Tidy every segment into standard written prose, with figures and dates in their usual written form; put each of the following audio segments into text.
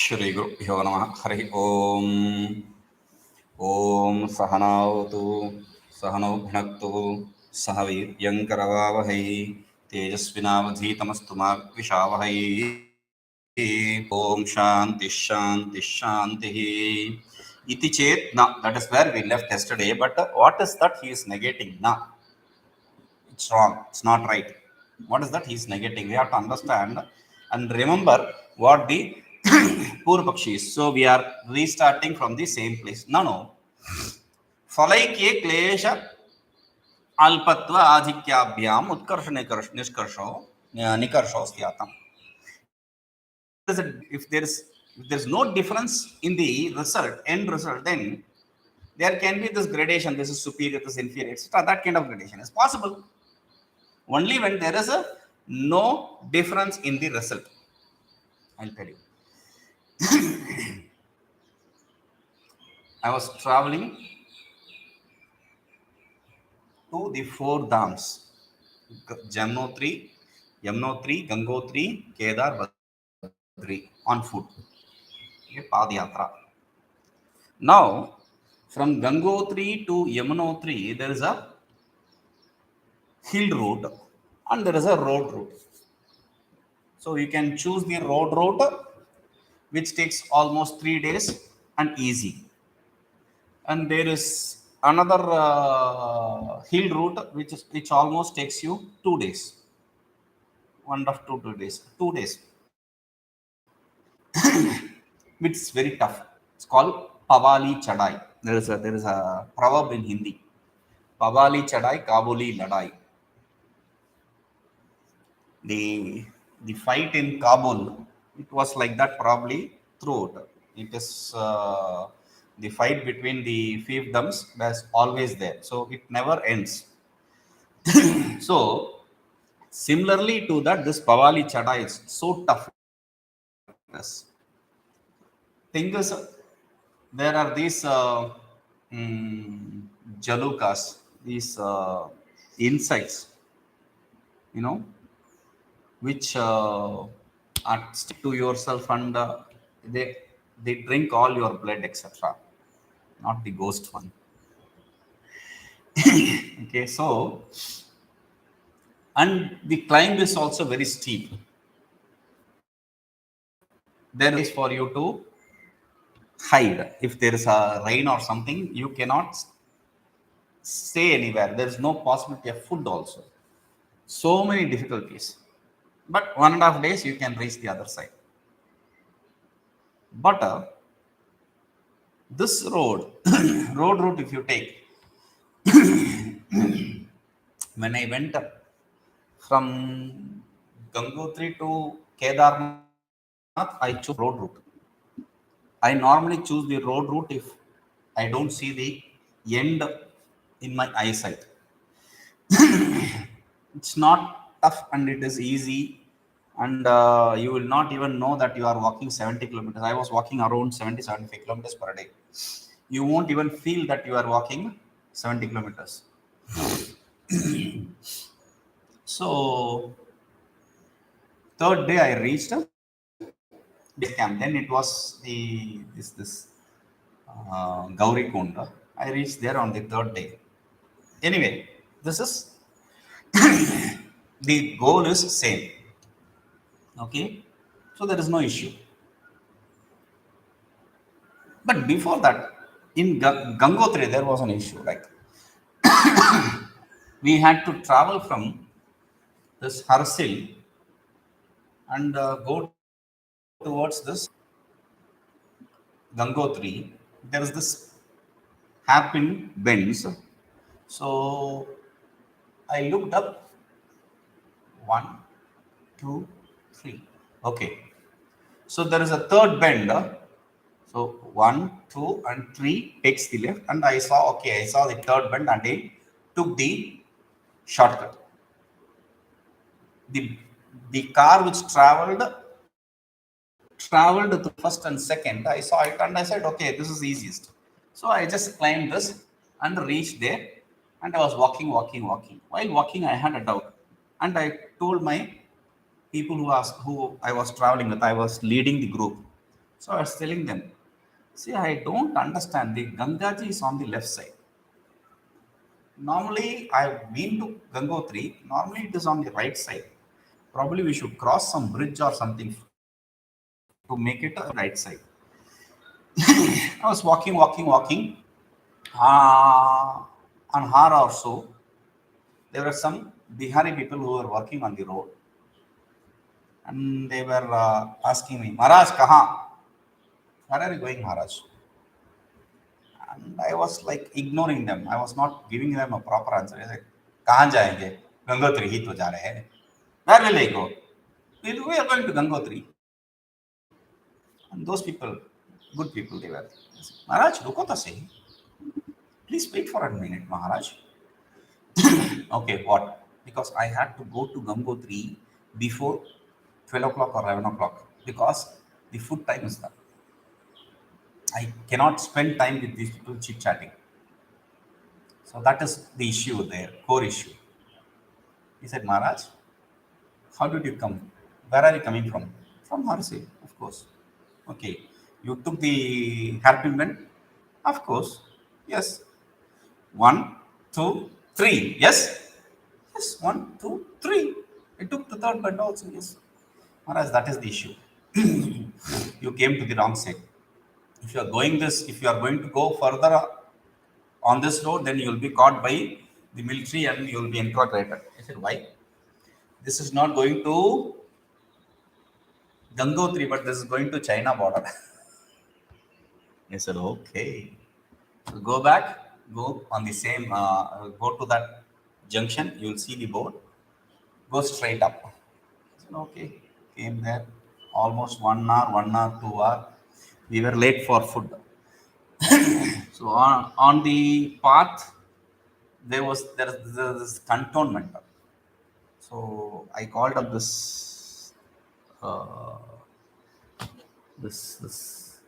श्री गुरुभ्यो नमः हरि ओम ओम सहनावतु सहनौ भुनक्तु सह वीर्यं करवावहै तेजस्विनावधीतमस्तु मा विद्विषावहै ओम शांति शांति शांति इति चेत na, that is where we left yesterday. But what is that he is negating? Na, it's wrong, it's not right. What is that he is negating? We have to understand and remember what the Purvapakshi is. So we are restarting from the same place. No. फलैक्ये क्लेश अल्पत्व आधिक्याभ्याम उत्कर्ष निष्कर्षो निकर्षो स्यातम्. If there is no difference in the end result, then there can be this gradation. This is superior, this is inferior, etc. That kind of gradation is possible only when there is no difference in the result. I'll tell you. I was traveling to the four dhams: Jamnotri, Yamnotri, Gangotri, Kedar, Badri on foot. Padayatra. Now, from Gangotri to Yamunotri, there is a hill route and there is a road route. So you can choose the road route, which takes almost 3 days and easy. And there is another hill route which almost takes you 2 days. 2 days. 2 days. Which is very tough. It's called Pavali Chadai. There is a proverb in Hindi. Pavali Chadai, Kabuli Ladai. The fight in Kabul, it was like that probably throughout. It is the fight between the fiefdoms was always there. So it never ends. So similarly to that, this Pavali Chadai is so tough. Thing is, there are these jalukas, these insects, which are stick to yourself and they drink all your blood, etc. Not the ghost one. Okay, so and the climb is also very steep. There is for you to hide. If there is a rain or something, you cannot stay anywhere. There is no possibility of food also. So many difficulties. But 1.5 days you can reach the other side. But this road route, if you take, when I went from Gangotri to Kedarnath, I chose road route. I normally choose the road route if I don't see the end in my eyesight. It's not tough and it is easy, and you will not even know that you are walking 70 kilometers. I was walking around 75 kilometers per day. You won't even feel that you are walking 70 kilometers. So third day I reached this camp. Then it was this Gauri Kunda. I reached there on the third day. Anyway, this is the goal is same. Okay, so there is no issue. But before that, in Gangotri, there was an issue. Like we had to travel from this Harsil and go towards this Gangotri. There is this hairpin bends. So I looked up. 1, 2, 3. Okay. So there is a third bend. So 1, 2, and 3 takes the left, and I saw the third bend, and I took the shortcut. The car which traveled to first and second. I saw it and I said, okay, this is easiest. So I just climbed this and reached there, and I was walking. While walking, I had a doubt, and I told my people who I was traveling with. I was leading the group. So I was telling them, see, I don't understand. The Gangaji is on the left side. Normally, I've been to Gangotri. Normally, it is on the right side. Probably we should cross some bridge or something to make it a right side. I was walking. An hour or so, there were some Bihari people who were working on the road, and they were asking me, Maharaj, kahan? Where are you going, Maharaj? And I was like ignoring them. I was not giving them a proper answer. I said, kahan jayenge? Gangotri hi to ja rahe hain. Where will I go? We are going to Gangotri. And those people, good people, they were. Maharaj, ruko to sahi. Please wait for a minute, Maharaj. Okay, what? Because I had to go to Gangotri before 12 o'clock or 11 o'clock because the food time is done. I cannot spend time with these people chit chatting. So that is the issue there, core issue. He said, Maharaj, how did you come? Where are you coming from? From Harsi, of course. Okay. You took the hairpin bend? Of course. Yes. 1, 2, 3. Yes? Yes. 1, 2, 3. I took the third bend also. Yes. Maharaj, that is the issue. You came to the wrong side. If you are going to go further on this road, then you will be caught by the military and you will be interrogated. I said, why? This is not going to Gangotri, but this is going to China border. I said, okay. So go back, go on the same, go to that junction, you will see the board, go straight up. I said, okay. Came there, almost 1 hour, 2 hours. We were late for food. So on the path, there's this cantonment. So I called up uh, this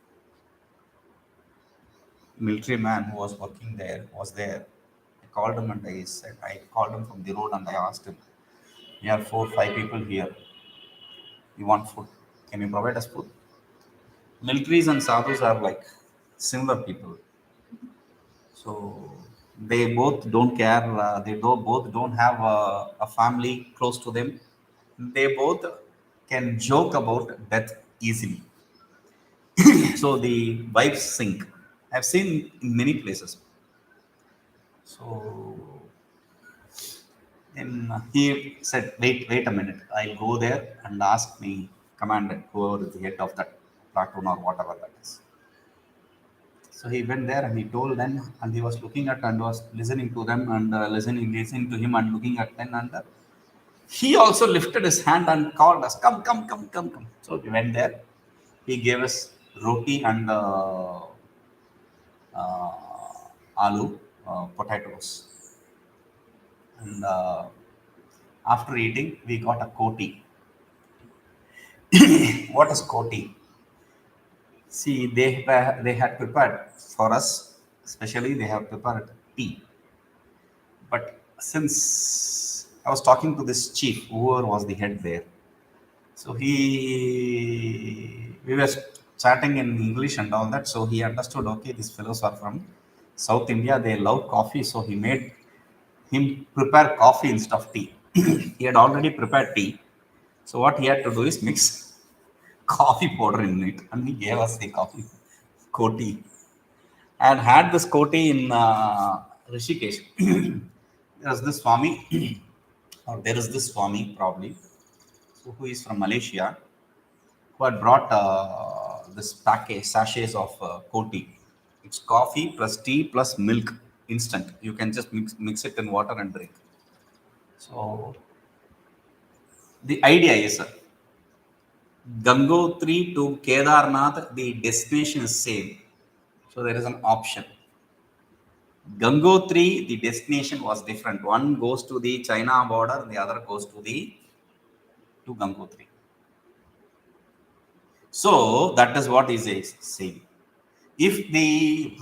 military man who was working there was there. I called him and I called him from the road and I asked him, we are 4, 5 people here. We want food. Can you provide us food? Militaries and sadhus are like similar people. So they both don't care. Both don't have a family close to them. They both can joke about death easily. So the vibes sync. I've seen in many places. So then he said, wait a minute. I'll go there and ask me commandant, whoever is the head of that platoon or whatever that is. So he went there and he told them, and he was looking at and was listening to them and listening to him and looking at them. And he also lifted his hand and called us, come. So we went there. He gave us roti and aloo, potatoes. And after eating, we got a koti. What is koti? See, they had prepared for us, especially they have prepared tea. But since I was talking to this chief, whoever was the head there, so we were chatting in English and all that. So he understood, okay, these fellows are from South India. They love coffee. So he made him prepare coffee instead of tea. He had already prepared tea. So what he had to do is mix coffee powder in it. And he gave us the coffee koti. And had this koti in Rishikesh. There is this Swami probably, so who is from Malaysia, who had brought this package, sachets of koti. It's coffee plus tea plus milk, instant. You can just mix it in water and drink. So the idea is Gangotri to Kedarnath, the destination is same. So there is an option. Gangotri, the destination was different. One goes to the China border, the other goes to Gangotri. So that is what is saying. If the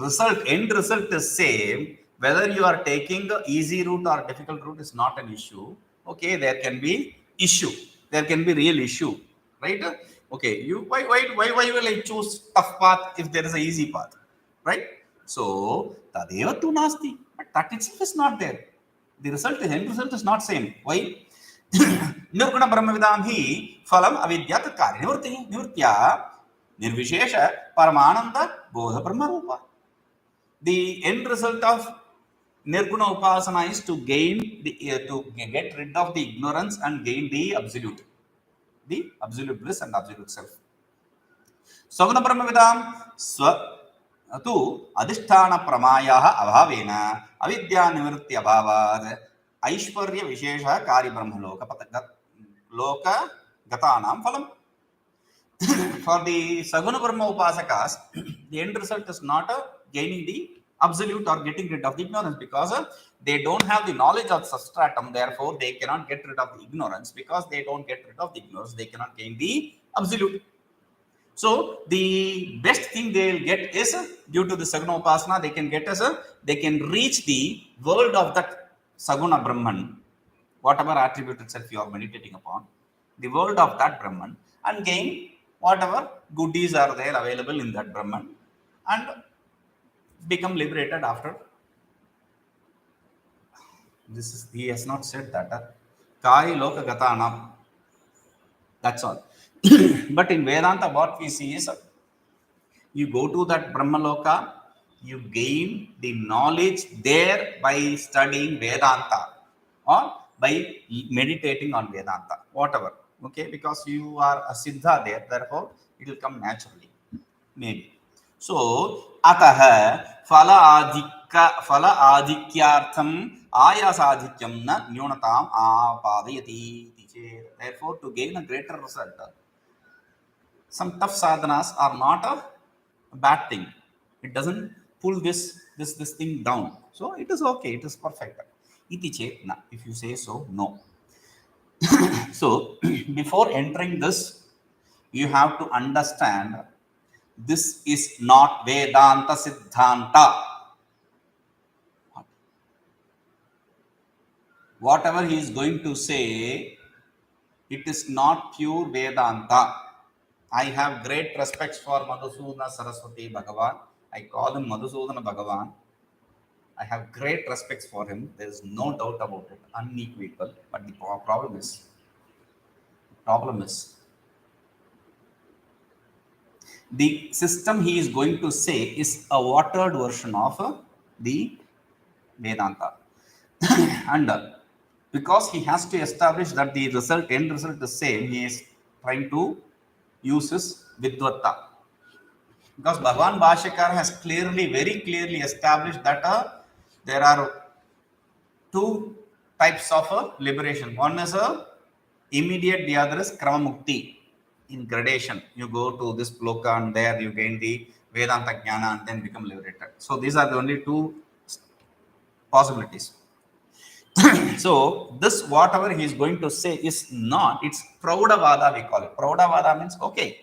end result is same, whether you are taking the easy route or difficult route is not an issue. Okay, there can be issue. There can be real issue, right? Okay, why will I choose tough path if there is a easy path, right? So tadeva tu nasti, but that itself is not there. The result, the end result is not same. Why? Nirguna brahmavidam hi phalam avidya tat karya nivritti nivritya nirvishesha paramananda bodha brahma rupa. The end result of nirguna upasana is to gain the to get rid of the ignorance and gain the absolute bliss and absolute self. सगुण ब्रह्मविदां स्व तु अधिष्ठान प्रमायाः अभावेन अविद्या निवृत्ति अभावात् ऐश्वर्य विशेष कार्य ब्रह्मलोक लोक गतानां फलम्. For the Saguna Brahma Upasakas, the end result is not gaining the absolute or getting rid of the ignorance, because they don't have the knowledge of substratum, therefore they cannot get rid of the ignorance. Because they don't get rid of the ignorance, they cannot gain the absolute. So the best thing they will get is, due to the Saguna Upasana, they can get as they can reach the world of that Saguna Brahman, whatever attribute itself you are meditating upon, the world of that Brahman, and gain whatever goodies are there available in that Brahman, and become liberated after. This is, he has not said that. Kari Loka Gatanam. That's all. But in Vedanta, what we see is, you go to that Brahmaloka, you gain the knowledge there by studying Vedanta or by meditating on Vedanta, whatever. Okay, because you are a Siddha there, therefore it will come naturally, maybe. So, ataha phala adhikyartham ayasadhikyam na nyunatam apadayati. Therefore, to gain a greater result, some tough sadhanas are not a bad thing. It doesn't pull this thing down. So it is okay, it is perfect. Iti chetna, if you say so, no. So before entering this, you have to understand this is not Vedanta Siddhanta. Whatever he is going to say, it is not pure Vedanta. I have great respects for Madhusudana Saraswati Bhagavan. I call him Madhusudana Bhagavan. I have great respects for him. There is no doubt about it, unequivocal. But the problem is, the system he is going to say is a watered version of the Vedanta. And because he has to establish that the end result is same, he is trying to use his Vidvatta. Because Bhagavan Bhashyakar has very clearly established that there are two types of liberation. One is immediate, the other is Krama Mukti, in gradation. You go to this Loka and there you gain the Vedanta Jnana and then become liberated. So these are the only two possibilities. So this, whatever he is going to say, is not, it's Praudavada, we call it. Praudavada means, okay,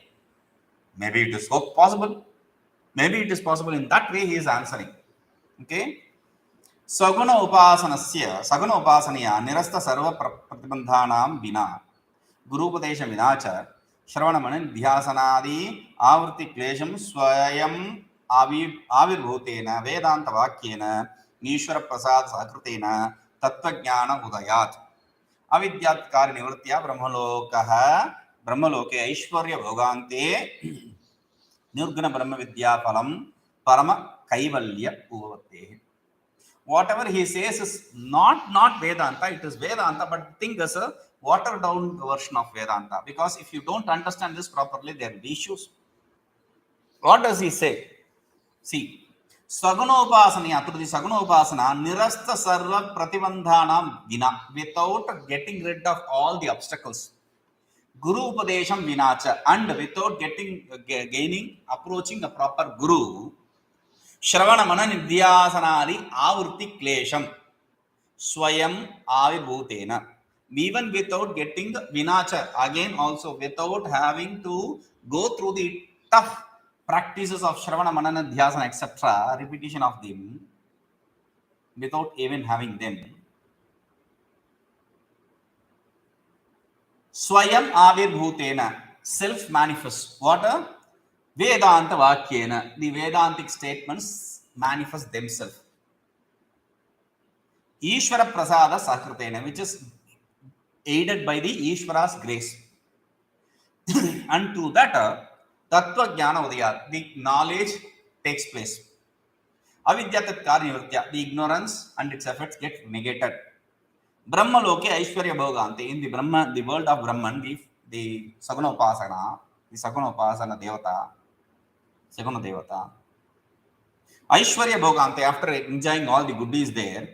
maybe it is possible. Maybe it is possible. In that way he is answering. Okay. Saguna Upasanaya Nirasta Sarva Pratibandhanam Vina Gurupadesha Vinacha Shravanaman Dhyasanadi Avrti Klesham Swayam Avirbhutena Vedanta Vakyena Nishwara Prasad Sakrutena Tattva Jnana Udayat Avidyat Kari Nivritya Brahmaloke Aishwarya Bhogante Nirguna Brahma Vidya Phalam Parama Kaivalya Uvate. Whatever he says is not Vedanta, it is Vedanta, but think as a watered down version of Vedanta. Because if you don't understand this properly, there will be issues. What does he say? See, Sagunopasana, through the Sagunopasana, Nirasta Sarva Pratibandhanam Vina, without getting rid of all the obstacles. Guru Upadesham Vinacha, and without approaching a proper Guru, Shravanamanana Nidhyasanadi Avurti Klesham Swayam Avibhutena. Even without getting the Vinacha, again also without having to go through the tough practices of Shravanamanana Dhyasana, etc., repetition of them, without even having them, Swayam Avirbhutena, self-manifest. What? Vedanta Vakyena. The Vedantic statements manifest themselves. Ishvara Prasada Sakritena, which is aided by the Ishvara's grace. And to that, Tattva Jnana Udaya, the knowledge takes place. Avidyatat Karnivritya, the ignorance and its effects get negated. Brahma Loke Aishwarya Bhoganti, in the Brahma, the world of Brahman, the Saguna Upasana Devata, Saguna Devata. Aishwarya Bhoganti, after enjoying all the goodies there,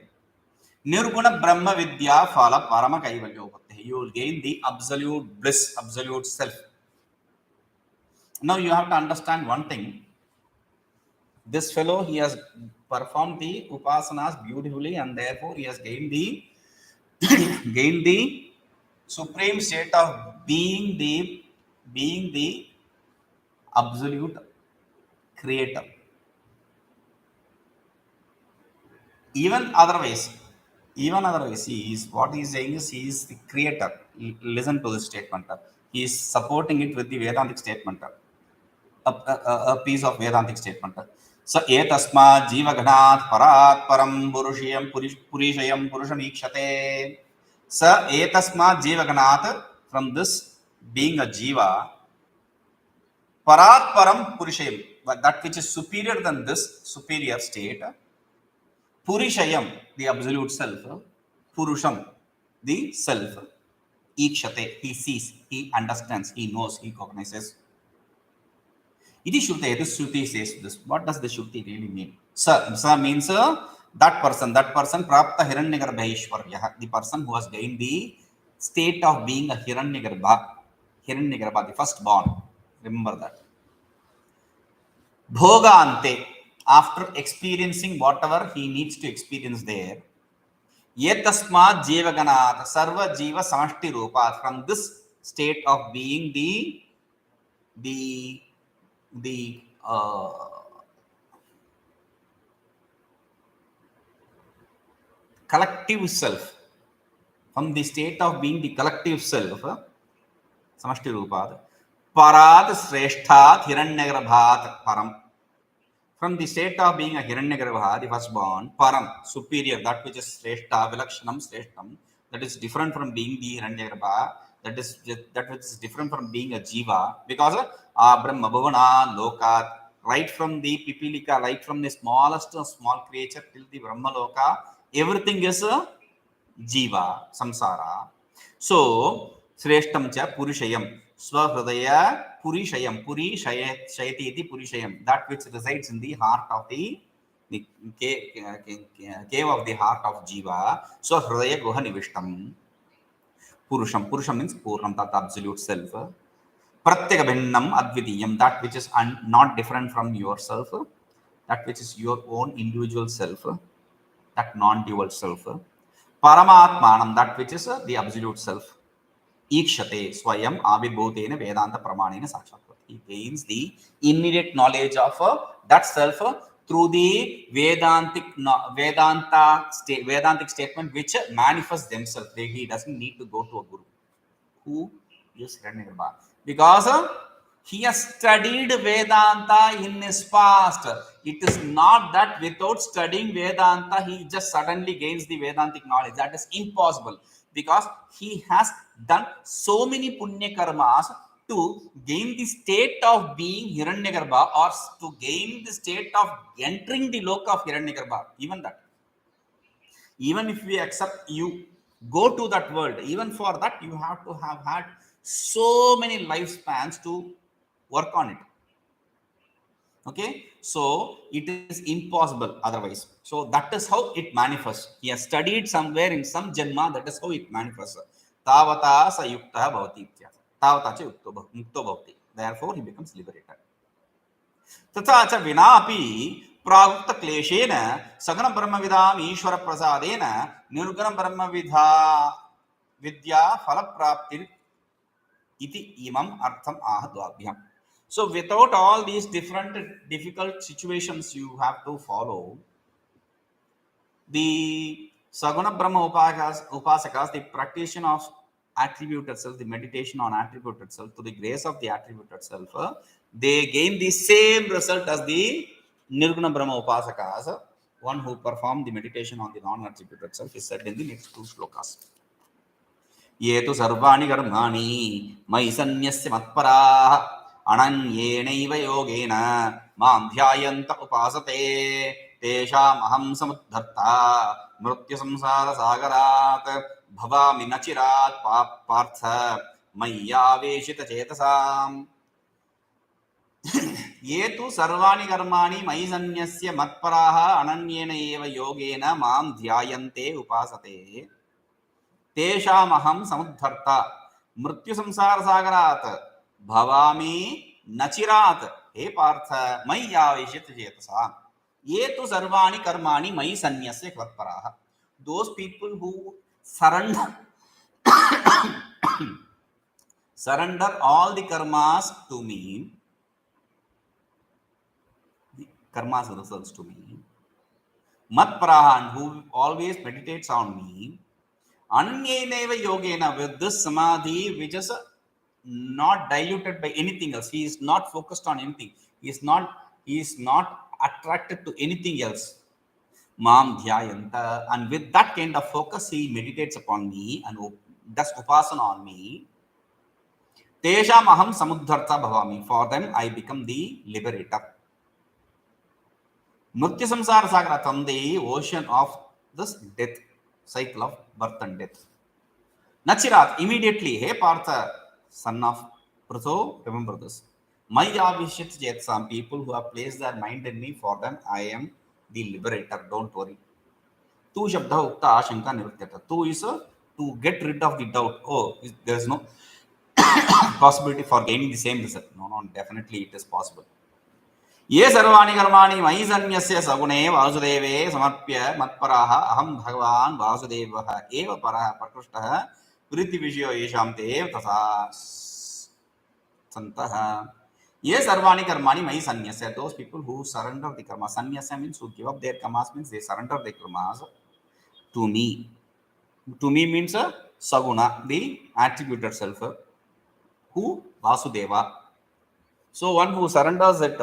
Nirguna Brahma Vidya Phala Parama Kaivalyopati. You will gain the absolute bliss, absolute self. Now you have to understand one thing. This fellow, he has performed the upasanas beautifully, and therefore he has gained the gained the supreme state of being the absolute creator. Even otherwise, he is what he is saying is he is the creator. Listen to this statement. He is supporting it with the Vedantic statement. A piece of Vedantic statement. So etasma jivaganat parat param purushayam purusham ikshate. So etasma jivaganat, from this being a jiva, parat param purushayam, that which is superior than this superior state, purishayam, the absolute self, purusham, the self, ikshate, he sees, he understands, he knows, he cognizes. Iti Shruti, this Shruti says this. What does the Shruti really mean? Sa means that person, Prapta Hiranyagarbha, the person who has gained the state of being a Hiranyagarbha, the firstborn. Remember that. Bhoga Ante, after experiencing whatever he needs to experience there, Yetasma Jivaganat, Sarva Jiva Samashti Rupa, from this state of being the collective self, from the state of being the collective self, Samashti Rupad, Parad Sreshthat Hiranyagarbhat Param, from the state of being a Hiranyagarbha, the firstborn, Param, superior, that which is Sreshta, Vilakshanam, Sreshtam, that is different from being the Hiranyagarbha, that which is different from being a Jiva, because Brahma Bhavana Lokat, right from the Pipilika, right from the smallest small creature till the Brahma Loka, everything is a Jiva, Samsara. So, Sreshtam cha Purushayam, Swahridaya Purishayam, Puri Shayati iti Purishayam, that which resides in the heart of the cave of the heart of Jiva. So, Hridaya Guha Nivishtam. Purusham means Purnam, that absolute self. Pratyaka Bhinnam Advidiyam, that which is not different from yourself, that which is your own individual self, that non-dual self. Paramatmanam, that which is the absolute self. Ikshate Swayam Abhibhutena Vedanta Pramanena Sakshat. He gains the immediate knowledge of that self through the Vedantic statement which manifests themselves. He doesn't need to go to a guru. Who is Hiranyagarbha? Because he has studied Vedanta in his past. It is not that without studying Vedanta, he just suddenly gains the Vedantic knowledge. That is impossible. Because he has done so many punya karmas to gain the state of being Hiranyagarbha, or to gain the state of entering the loka of Hiranyagarbha. Even that. Even if we accept you go to that world, even for that you have to have had so many lifespans to work on it. Okay, so it is impossible otherwise. So that is how it manifests. He has studied somewhere in some janma, that is how it manifests. Tavata sa yukta bhavati. Tavata cha mukto bhavati. Therefore he becomes liberated. Tatha cha vinapi प्रागुक्त क्लेशेन सगुण ब्रह्मविदाम ईश्वर प्रसादेन निर्गुण ब्रह्मविदा विद्या फल प्राप्ति इति इमम अर्थम आह द्वाभ्याम. So without all these different difficult situations you have to follow, the Saguna Brahma Upasakas, the practitioner of attribute itself, the meditation on attribute itself, to the grace of the attribute itself, they gain the same result as the Nirguna Brahma Upasakas. One who performed the meditation on the non-attribute itself is said in the next two shlokas. ये तु सर्वाणि कर्माणि मयि सन्न्यस्य मत्पराः अनन्येनैव योगेन मां ध्यायन्त उपासते तेषामहं समुद्धर्ता मृत्युसंसारसागरात् भवामि न चिरात् पार्थ मय्यावेशितचेतसाम् ये तु सर्वाणि कर्माणि मयि सन्न्यस्य मत्पराः अनन्येन एव योगेन मां ध्यायन्ते उपासते तेषामहं समुद्धर्ता मृत्युसंसारसागरात् भवामि न चिरात् हे पार्थ मय्यावेशितचेतसाम् ये तु सर्वाणि कर्माणि मयि सन्न्यस्य मत्पराः. Those people who surrender all the karmas to me, the karmas results to me, matparahan, who always meditates on me, anyeneva yogena, with this samadhi which is not diluted by anything else. He is not focused on anything. He is not attracted to anything else. Mam dhyayanta, and with that kind of focus he meditates upon me and does upasana on me. Tesham aham samuddharta bhavami, for them I become the liberator. Mrityu samsara sagara, from the ocean of this death, cycle of birth and death. Nachirat, immediately, hey Partha, son of Pratho, remember this. Mayavishit jet, some people who have placed their mind in me, for them I am the liberator, don't worry. Tu shabda ukta ashanka nivrityata. Tu is to get rid of the doubt. Oh, there is no possibility for gaining the same result. No, definitely it is possible. ये सर्वाणि कर्माणि मयि सन्न्यस्य सगुणे वासुदेवे समर्प्य मत्पराः अहं भगवान् वासुदेवः एव परः प्रकृष्टः प्रीतिविषयो येषां ते तथा सन्तः. ये सर्वाणि कर्माणि मयि सन्न्यस्य, those people who surrender the karma. Sannyasa means who give up their karmas, means they surrender their karmas to me. To me means saguna, the attribute itself. Who? Vasudeva. So one who surrenders it,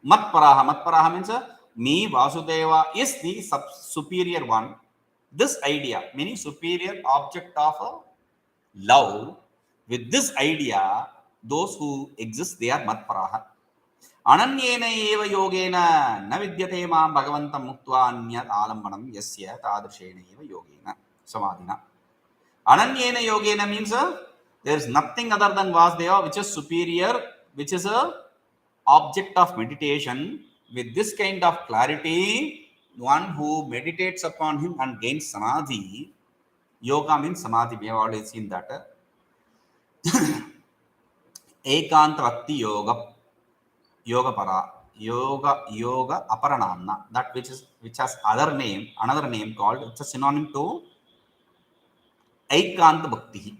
matparaha means me, Vasudeva is the superior one. This idea, meaning superior object of love, with this idea, those who exist, they are matparaha. Ananyena eva yogena na vidyate maam bhagavantam muktva anyat alambanam yasya tadrishena eva yogena samadhina. Ananyena yogena means there is nothing other than Vasudeva which is superior, which is a object of meditation. With this kind of clarity, one who meditates upon him and gains samadhi. Yoga means samadhi, we have already seen that. Ekanta bhakti yoga, yoga para, yoga aparanamna, that which has another name called, it's a synonym to Ekanta bhakti,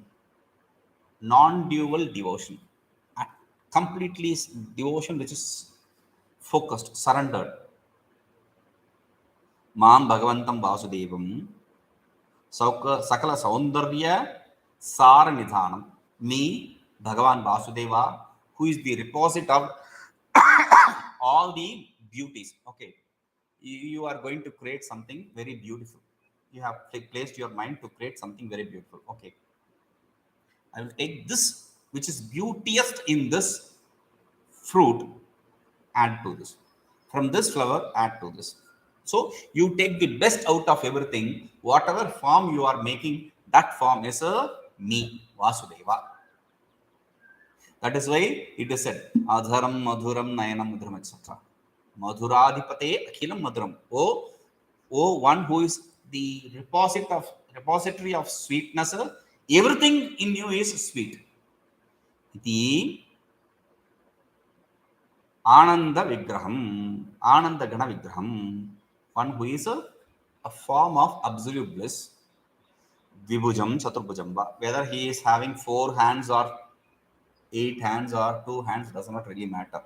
non-dual devotion. Completely devotion which is focused, surrendered. Maam Bhagavantam Vasudevam Sakala Saundarya Sara Nidhanam. Me, Bhagavan Vasudeva, who is the repository of all the beauties. Okay, you are going to create something very beautiful. You have placed your mind to create something very beautiful. Okay, I will take this which is beauteous in this fruit, add to this. From this flower, add to this. So you take the best out of everything. Whatever form you are making, that form is me, Vasudeva. That is why it is said, Adharam Madhuram Nayanam Madhuram, etc. Madhuradhipate Akhilam Madhuram. Oh, one who is the repository of sweetness, everything in you is sweet. The Ananda Vigraham, Ananda Gana Vigraham, one who is a form of absolute bliss. Vibhujam Chaturbhujamba, whether he is having 4 hands or 8 hands or 2 hands does not really matter.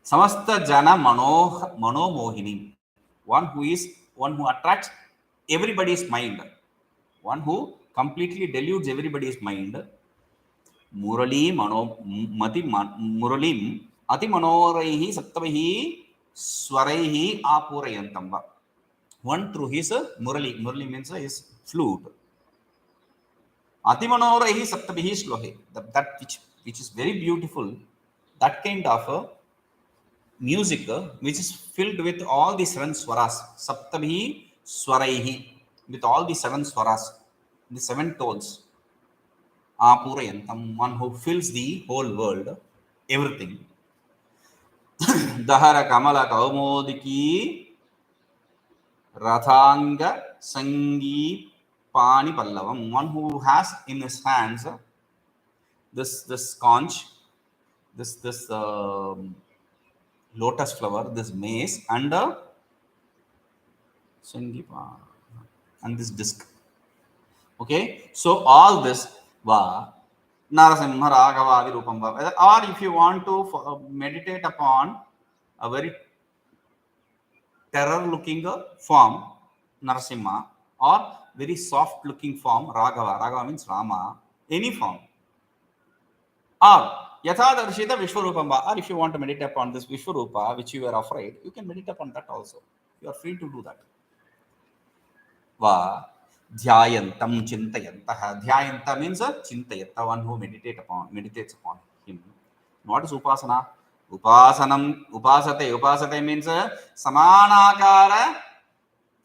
Samasta Jana Mano Mohini, one who attracts everybody's mind, one who completely deludes everybody's mind. मुरलीम अतिमनोरैः सप्तभिः स्वरैः आपूरयन्तं वा. One through his murali. Murali means his flute. Atimanoraihi saptabhihi slohe. That which is very beautiful. That kind of music which is filled with all the seven swaras. Saptabhihi swaraihi. With all the seven swaras. The seven tones. Apurayantam. One who fills the whole world. Everything. Dahara kamala kaumodiki. Rathanga Sangi Pani Pallavam, one who has in his hands this conch, this lotus flower, this mace, and Sangipa, and this disc. Okay, so all this va Narasimha Raghava Rupam va. Or if you want to meditate upon a very terror looking form Narasimha, or very soft looking form Raghava. Raghava means Rama. Any form. Or Yatha Darshita Vishwarupam. Or if you want to meditate upon this Vishwarupa which you are afraid, you can meditate upon that also. You are free to do that. Va Dhyayantam Chintayantaha. Dhyayanta means Chintayanta, one who meditates upon him. What is Upasana? Upasate means samana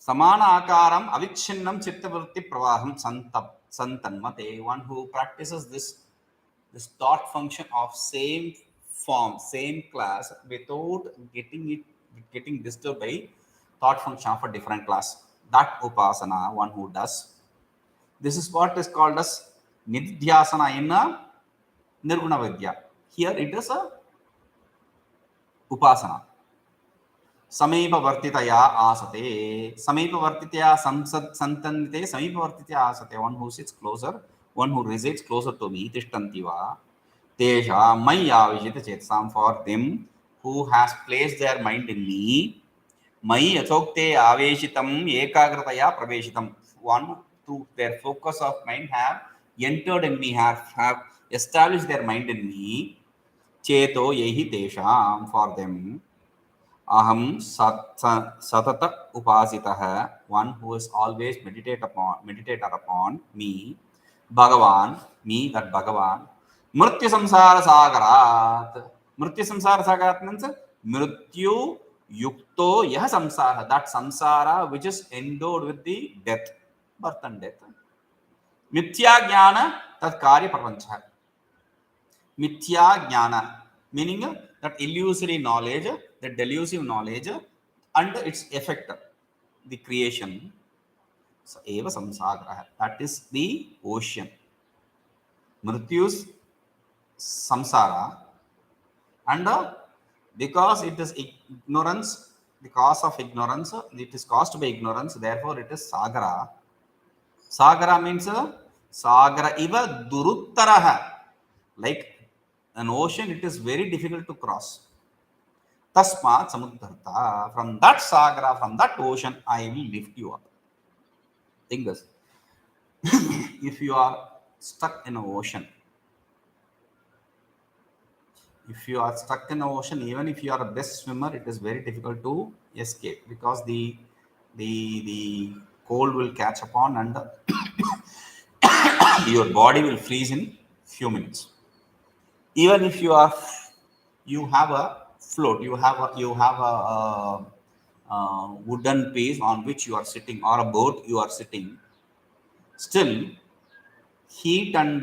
akaram avichinnam chittavritti pravaham santanmate. One who practices this thought function of same form, same class, without getting disturbed by thought function of a different class. That upasana, one who does. This is what is called as nidhyasana in Nirguna Vidya. Here it is a Upasana. Sameepa vartitaya asate. Sameepa vartitaya santanite. Sameepa vartitaya asate. One who sits closer, one who resides closer to me. Tishtantiva. Tesha maya vijita chetsam. For them who has placed their mind in me. Mai yatokte aveshitam ekagrataya praveshitam. One through their focus of mind have entered in me, have established their mind in me. Cheto yehi tesham, for them. Aham satata upasitaha, one who is always meditator upon me. Bhagavan, me, that Bhagavan. Mrityu samsara sagarat. Mrityu samsara sagarat means mrityu yukto yah samsara. That samsara which is endowed with the death, birth and death. Mithya jnana tat karya prapancha. Mithya jnana, meaning that illusory knowledge, that delusive knowledge, and its effect, the creation. So, eva samsara, that is the ocean. Mrityus samsara, and because it is ignorance, the cause of ignorance, it is caused by ignorance, therefore it is sagara. Sagara means sagara iva duruttaraha, like an ocean, it is very difficult to cross. Tasmat samudharta, from that sagara, from that ocean, I will lift you up. Think this. If you are stuck in an ocean, even if you are a best swimmer, it is very difficult to escape, because the cold will catch upon and your body will freeze in few minutes. Even if you have a float, you have a wooden piece on which you are sitting, or a boat you are sitting, still heat and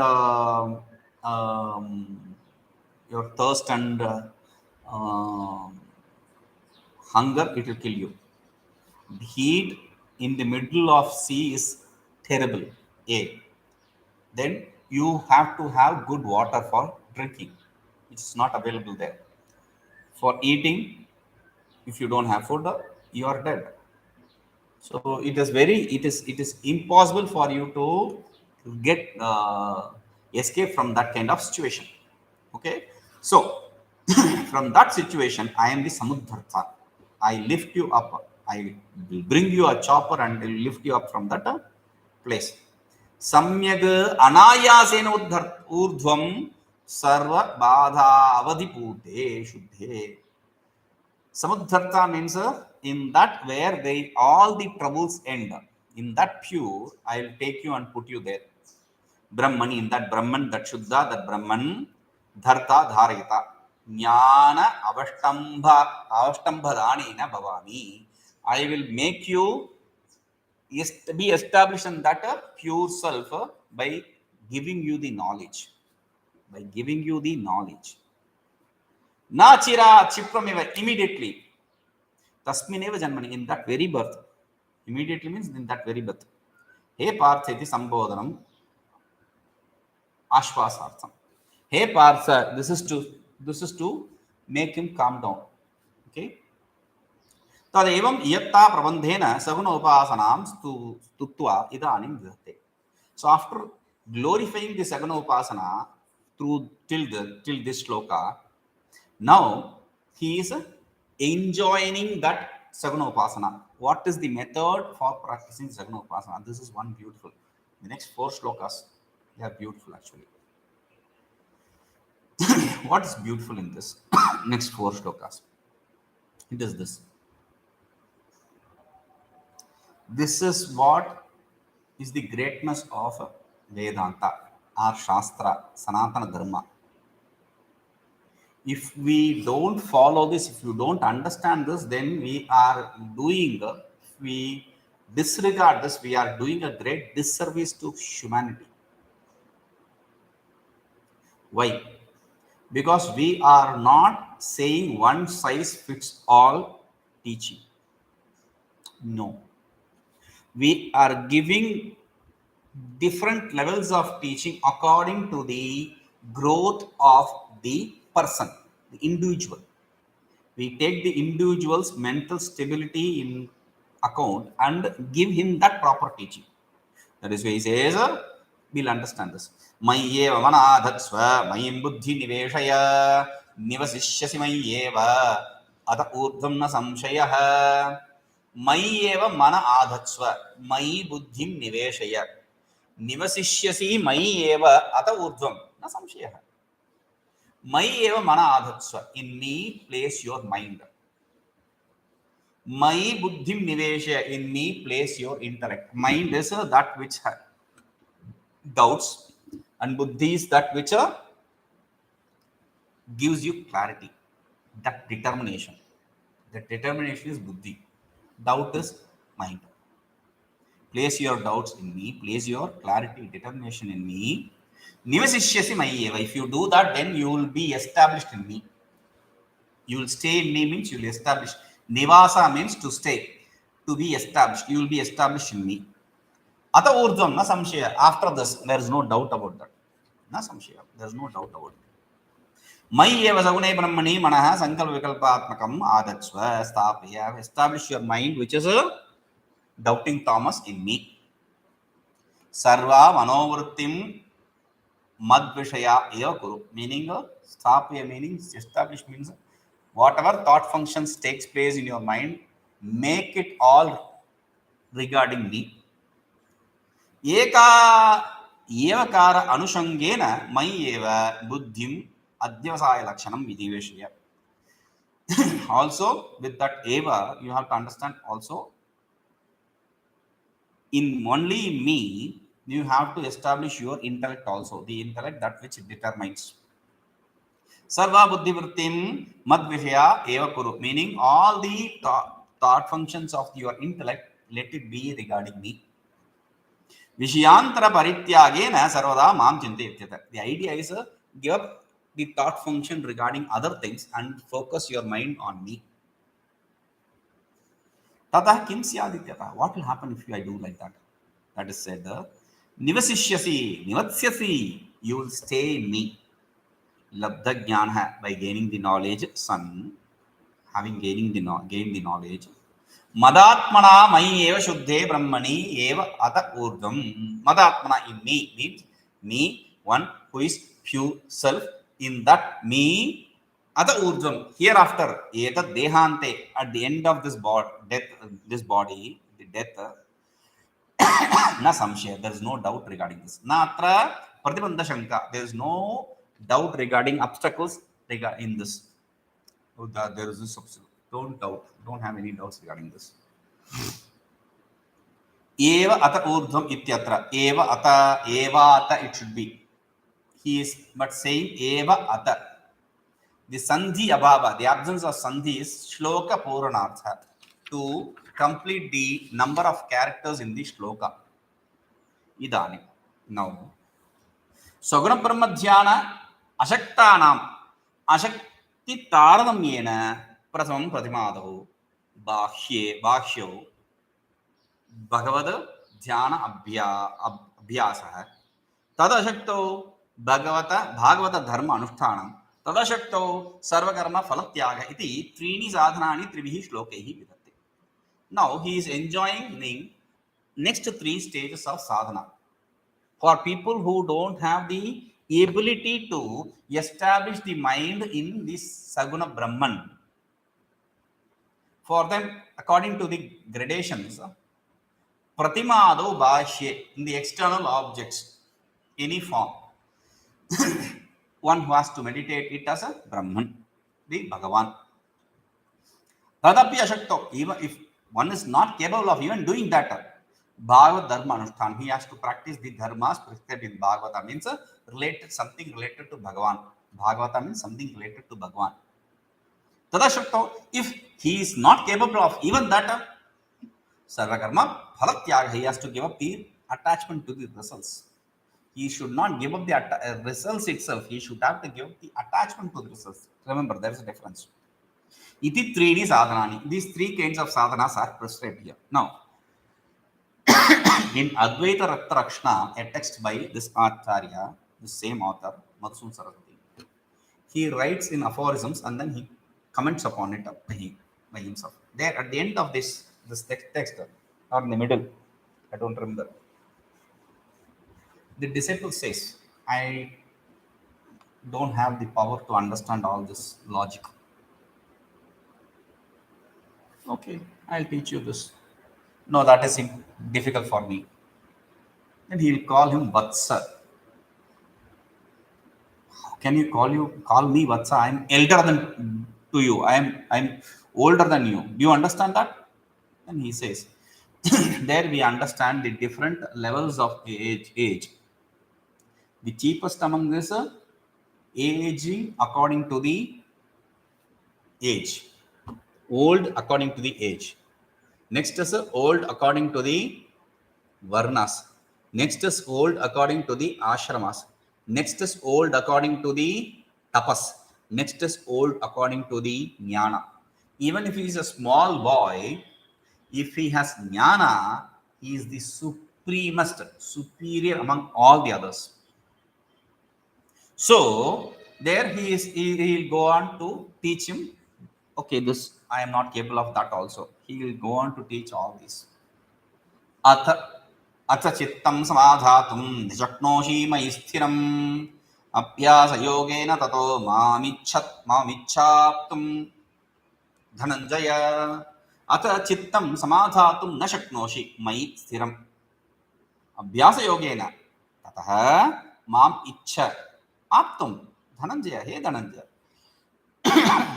your thirst and hunger, it will kill you. The heat in the middle of sea is terrible. Then you have to have good water for drinking. It's not available there. For eating, if you don't have food, you are dead. So it is impossible for you to get escape from that kind of situation. Okay, so from that situation, I am the samudharta. I lift you up. I will bring you a chopper and will lift you up from that place. सम्यग् अनायासेन ऊर्ध्वं सर्व बाधा अवधिपूते शुद्धे. Samuddharta means in that where they all the troubles end. In that pure, I will take you and put you there. Brahmani, in that Brahman, that Shuddha, that Brahman, Dharta, Dharayata. Jnana avastambhadanena bhavami. I will make you be established in that pure self by giving you the knowledge. By giving you the knowledge. Nachira chiprameva, immediately. Tasmineva janmani, in that very birth. Immediately means in that very birth. He partheti sambodhanam ashvasartham. He partha, this is to make him calm down. Okay. Tadevam yatta prabandhena saguna upasanam stutva idanim vidhate. So after glorifying the saguna upasana through till this shloka, now he is enjoying that saguna upasana. What is the method for practicing saguna upasana? This is one beautiful. The next 4 shlokas, they are beautiful actually. What is beautiful in this next 4 shlokas? It is this. This is what is the greatness of Vedanta, our Shastra, Sanatana Dharma. If we don't follow this, if you don't understand this, then we are doing, we disregard this, we are doing a great disservice to humanity. Why? Because we are not saying one size fits all teaching. No. We are giving different levels of teaching according to the growth of the person, the individual. We take the individual's mental stability in account and give him that proper teaching. That is why he says, we'll understand this. Mayyeva manadhatsva mayim buddhi niveshaya nivasishyasi mayyeva ata urdham na samshayah. Mayyeva mana adhatsva mayi buddhim niveshaya nivasishyasi mayyeva ata urdhvam na samshayah. Mayyeva mana adhatsva, in me place your mind. Mayi buddhim niveshaya, in me place your intellect. Mind is that which doubts, and buddhi is that which gives you clarity, that determination. That determination is buddhi. Doubt is mind. Place your doubts in me, place your clarity, determination in me. Nivasishyasi mayyeva. If you do that, then you will be established in me. You will stay in me means you will establish. Nivasa means to stay, to be established. You will be established in me. Ata urdhvam na samshaya. After this, there is no doubt about that. Na samshaya. There is no doubt about it. Mayyeva sagune brahmani manaha sankalpa vikalpatmakam adatsva stapya. Establish your mind, which is a doubting Thomas, in me. Sarva manovrittim madvishaya eva kuru. Meaning, stapya meaning establish means whatever thought functions takes place in your mind, make it all regarding me. Eka evakara anushangena mayyeva buddhim adhyavasaya lakshanam vidiveshaya. Also, with that eva, you have to understand also, in only me, you have to establish your intellect also, the intellect that which determines. Sarva buddhi vrittim madvishaya eva kuru, meaning all the thought functions of your intellect, let it be regarding me. Vishayantara parityagena sarvada mam chintayatyata. The idea is give up the thought function regarding other things and focus your mind on me. Tata kim syadityata. What will happen if I do like that? That is said, nivasishyasi, nivatsyasi, you will stay in me. Labdha jnana, by gaining the knowledge, son, having gained the knowledge. Madatmana mayi eva shuddhe brahmani eva ata urdham. Madatmana, in me, means me, one who is pure self, in that me, ata urdham. Hereafter, etat dehante, at the end of this body, the death, Na samshaya, there is no doubt regarding this. Na atra pratibandha shanka, there is no doubt regarding obstacles in this. Oh, there is this obstacle. Don't doubt. Don't have any doubts regarding this. Eva ata urdhvam ityatra. Eva ata, it should be. He is but saying eva ata. The sandhi abhava, the absence of sandhi is shloka puranartha, to complete the number of characters in the shloka. Idani. Now, Saguna Brahmadhyana Ashaktanam Ashakti Taranamyena Prasamam Pratimadahu Bhashyo Bhagavada Dhyana Abhyasa Tadashakto Bhagavata Dharma Anushtanam Tadashakto Sarvakarma Falatyaga iti Trini Sadhanani Trivihi Shlokehi Vidati. Now he is enjoying the next 3 stages of sadhana. For people who don't have the ability to establish the mind in this Saguna Brahman, for them, according to the gradations, Pratimado Bhashye, in the external objects, any form, one who has to meditate it as a Brahman, the Bhagavan. Tadapi Ashakto, even if one is not capable of even doing that, Bhagavad Dharma Anushthan, he has to practice the dharmas prescribed in Bhagavata, means something related to Bhagavan. Bhagavata means something related to Bhagavan. Tadashakto, if he is not capable of even that, Sarvakarma Phalatyaga, he has to give up the attachment to the results. He should not give up the results itself. He should have to give up the attachment to the results. Remember, there is a difference. Iti Trini Sadhanani. These 3 kinds of sadhanas are prescribed here. Now, in Advaita Ratrakshana, a text by this Acharya, the same author, Madhusun Saraswati, he writes in aphorisms and then he comments upon it by himself. There, at the end of this text, or in the middle, I don't remember, the disciple says, I don't have the power to understand all this logic. Okay, I'll teach you this. No, that is difficult for me. And he will call him Vatsa. Can you call me Vatsa? I'm elder than to you. I'm older than you. Do you understand that? And he says, there we understand the different levels of age. The cheapest among this aging according to the age. Old according to the age. Next is old according to the varnas. Next is old according to the ashramas. Next is old according to the tapas. Next is old according to the jnana. Even if he is a small boy, if he has jnana, he is the supremest, superior among all the others. So there he will go on to teach him, okay, this I am not capable of that also. He will go on to teach all this. Atha chittam samadhatum nishaknoshi mai sthiram apyasa yogena tato mamichhaptum dhananjaya. Atha chittam samadhatum nashaknoshi mai sthiram abhyasa yogena tataha mam ichha aptum dhananjaya. Hey Dhananjaya.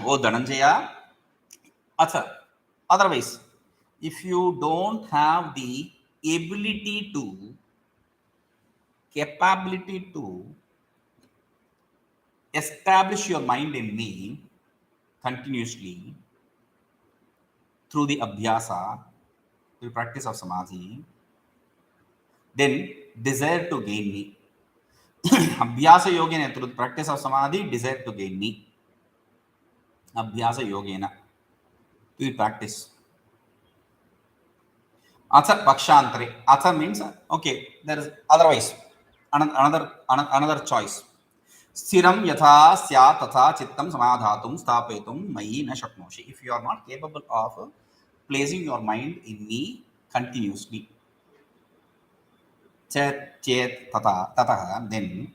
Oh Dhananjaya. Otherwise, if you don't have the capability to establish your mind in me continuously through the abhyasa, through the practice of samadhi, then desire to gain me. Abhyasa yogena, through the practice of samadhi, desire to gain me. Abhyasa yogena, to the practice. Atha pakshantare. Atha means, okay, there is otherwise another choice. Sthiram yatha sya tatha chittam samadhatum sthapetum mayi na shaknoshi. If you are not capable of placing your mind in me continuously, chet tataha, then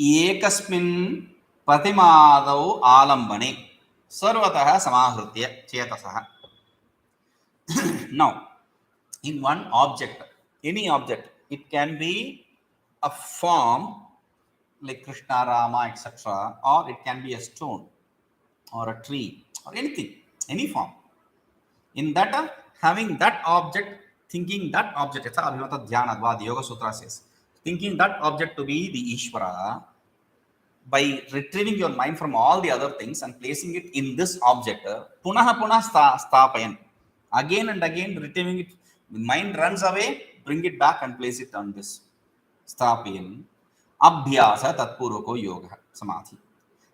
ekasmin pratimadau alambane sarvataha samahritya chetasaha. Now, in one object, Any object. It can be a form like Krishna, Rama, etc., or it can be a stone or a tree or anything, any form. In that, having that object, thinking that object, it's Abhimata Dhyana, the Yoga Sutra says, thinking that object to be the Ishvara, by retrieving your mind from all the other things and placing it in this object, punaha punah sthapayan, again and again retrieving it, the mind runs away, bring it back and place it on this sthapayan, abhyasa tatpurvako yoga samadhi.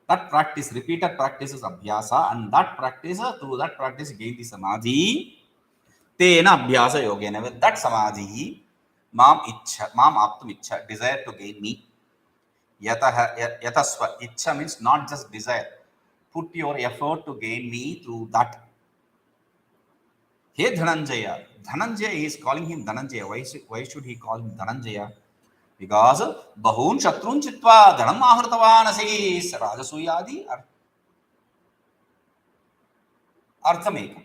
That practice, repeated practice is abhyasa, and that practice, through that practice, gain the samadhi. Tena abhyasa yogena, with that samadhi, mam aptum ichha, desire to gain me. Yatasva, ichha means not just desire. Put your effort to gain me through that. Hey Dhananjaya. Dhananjaya, he is calling him Dhananjaya. Why should he call him Dhananjaya? Because Bahun Shatrun Chitva Dhanam Ahritavan says Rajasuyadi Arthamekam.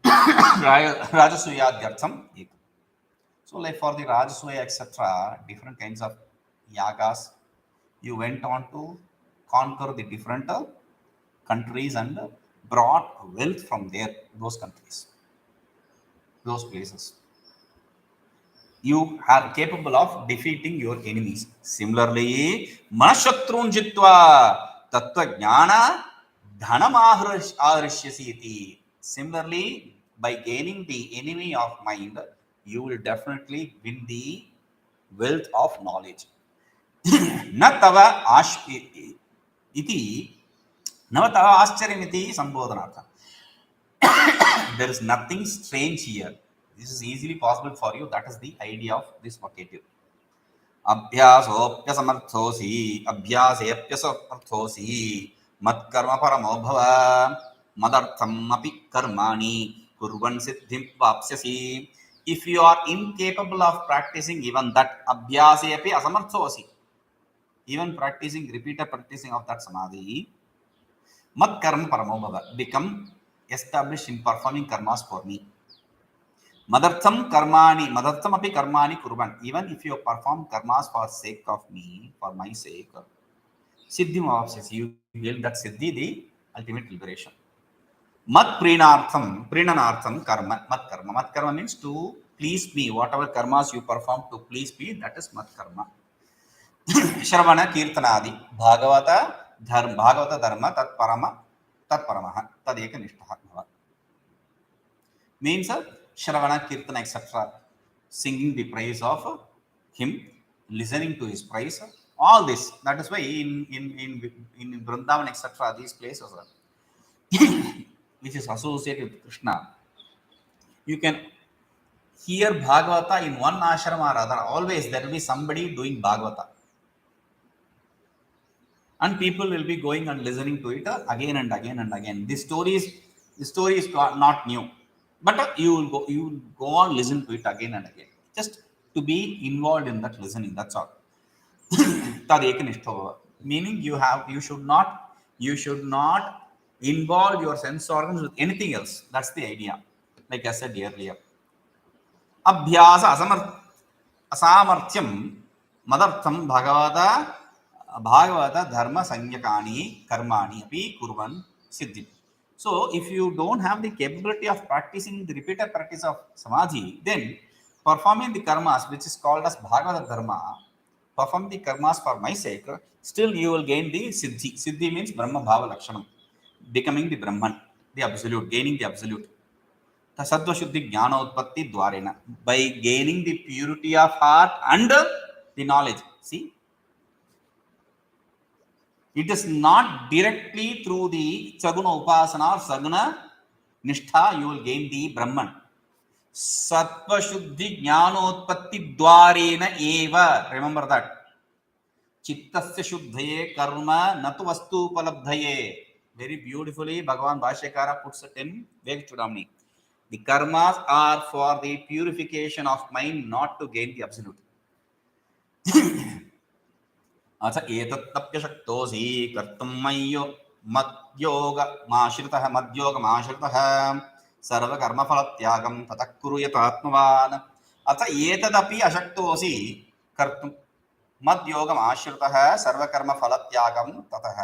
Rajasuyadhyartham ekam. So, like for the Rajasuya, etc., different kinds of yagas, you went on to conquer the different countries and brought wealth from there, those countries, those places. You are capable of defeating your enemies. Similarly, Manashatrun Jitva Tattva Jnana Dhanam Ahrishyasiti. Similarly, by gaining the enemy of mind, you will definitely win the wealth of knowledge. Natava iti Navatava Ascharyaniti Sambodhanartha. There is nothing strange here. This is easily possible for you. That is the idea of this vocative. Abhyasopyasamarthosi, abhyaseapyasamarthosi, matkarma paramobhava, madartham api karmani, kurvan siddhim vapsyasi. If you are incapable of practicing even that, abhyaseapi asamarthosi, even practicing, repeated practicing of that samadhi, matkarma paramobhava, become established in performing karmas for me. Madartham karmani, madartham api karmani kurban. Even if you perform karmas for sake of me, for my sake, siddhi mavapsyasi, you will that siddhi, the ultimate liberation. Mat prinanartham karma, mat karma. Mat karma means to please me. Whatever karmas you perform to please me, that is mat karma. Shravana kirtanadi, bhagavata dharma, tat paramaha, tad eka nishtha. Means Shravana, Kirtana, etc. Singing the praise of him, listening to his praise, all this. That is why in Vrindavan, etc., these places are which is associated with Krishna. You can hear Bhagavata in one ashrama or other. Always there will be somebody doing Bhagavata. And people will be going and listening to it again and again and again. The story is not new. But you will go on listen to it again and again. Just to be involved in that listening. That's all. Meaning you should not involve your sense organs with anything else. That's the idea. Like I said earlier. Abhyasa asamarthyam madartham bhagavata dharma sanyakani karmani api kurvan siddhi. So, if you don't have the capability of practicing the repeated practice of samadhi, then performing the karmas, which is called as bhagavata dharma, perform the karmas for my sake, still you will gain the siddhi. Siddhi means brahma bhava lakshanam, becoming the Brahman, the absolute, gaining the absolute. Sattva shuddhi jnana utpatti dwarena, by gaining the purity of heart and the knowledge. See, it is not directly through the Saguna Upasana or Saguna Nishtha you will gain the Brahman. Sattva Shuddhi Jnanotpatti Dwarena Eva. Remember that. Chittasya Shuddhaye Karma Natu Vastu Palabdhaye. Very beautifully, Bhagavan Bhashyakara puts it in Vekchudamni. The karmas are for the purification of mind, not to gain the absolute. अथ एतत्तप्यशक्तोऽसि कर्तुं मद्योगमाश्रितः सर्वकर्मफलत्यागं ततः कुरु यतात्मवान् अथ एतदपि अशक्तोऽसि कर्तुं मद्योगम् आश्रितः सर्वकर्मफलत्यागं ततः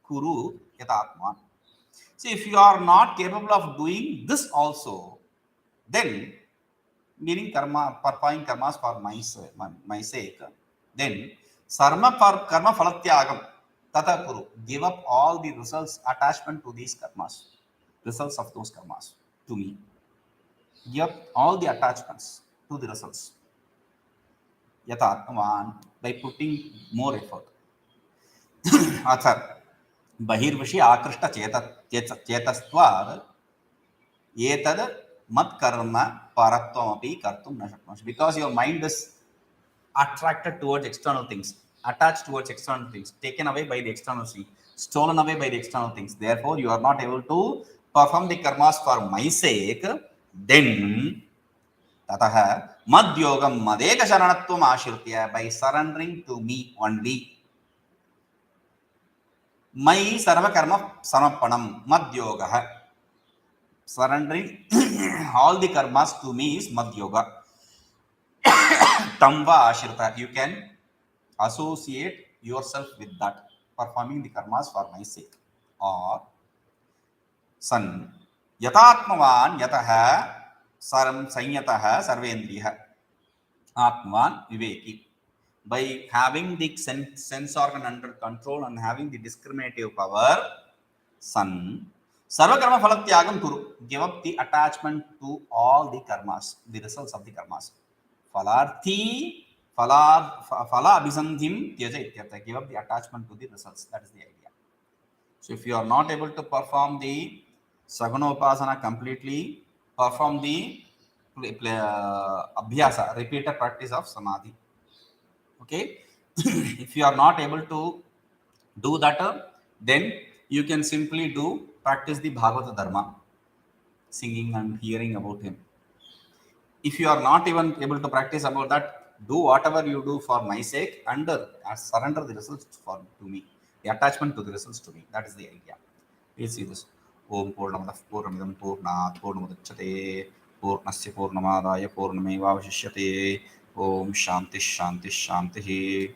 कुरु यथात्मा. See, if you are not capable of doing this also, then meaning karma, performing karmas for my sake, then karma phalatyagam tata kuru, give up all the results attachment to these karmas, results of those karmas to me, give up all the attachments to the results yathatman, by putting more effort. अथ बहिर्विषि आकृष्ट चेतस्त्वात् एतद् मत्कर्म परत्वमपि कर्तुं न शक्नोषि. Because your mind is attracted towards external things, attached towards external things, taken away by the external things, stolen away by the external things. Therefore, you are not able to perform the karmas for my sake. Then, tataha madhyogam madeka sharanatvam ashritya, by surrendering to me only. My sarva karma samappanam madhyogah. Surrendering all the karmas to me is madhyoga. Tamba ashrita, you can associate yourself with that, performing the karmas for my sake. Or san yatatmavan yataha saram sanyataha sarvendriya atmavan viveki, by having the sense organ under control and having the discriminative power. San sarvakarma phalatyagam kuru, give up the attachment to all the karmas, the results of the karmas. Phalarthi phala abhisandhim tyaja ityartha, give up the attachment to the results. That is the idea. So if you are not able to perform the sagunopasana completely, perform the abhyasa, repeated practice of samadhi. Okay. If you are not able to do that, then you can simply practice the Bhagavata Dharma, singing and hearing about him. If you are not even able to practice about that, do whatever you do for my sake and surrender the results to me, the attachment to the results to me. That is the idea. Please see this. Om Purnamadaಃ Purnamidam Purnat Purnamudachyate Purnasya Purnamadaya Purnamevavashishyate. Om Shanti Shanti Shanti.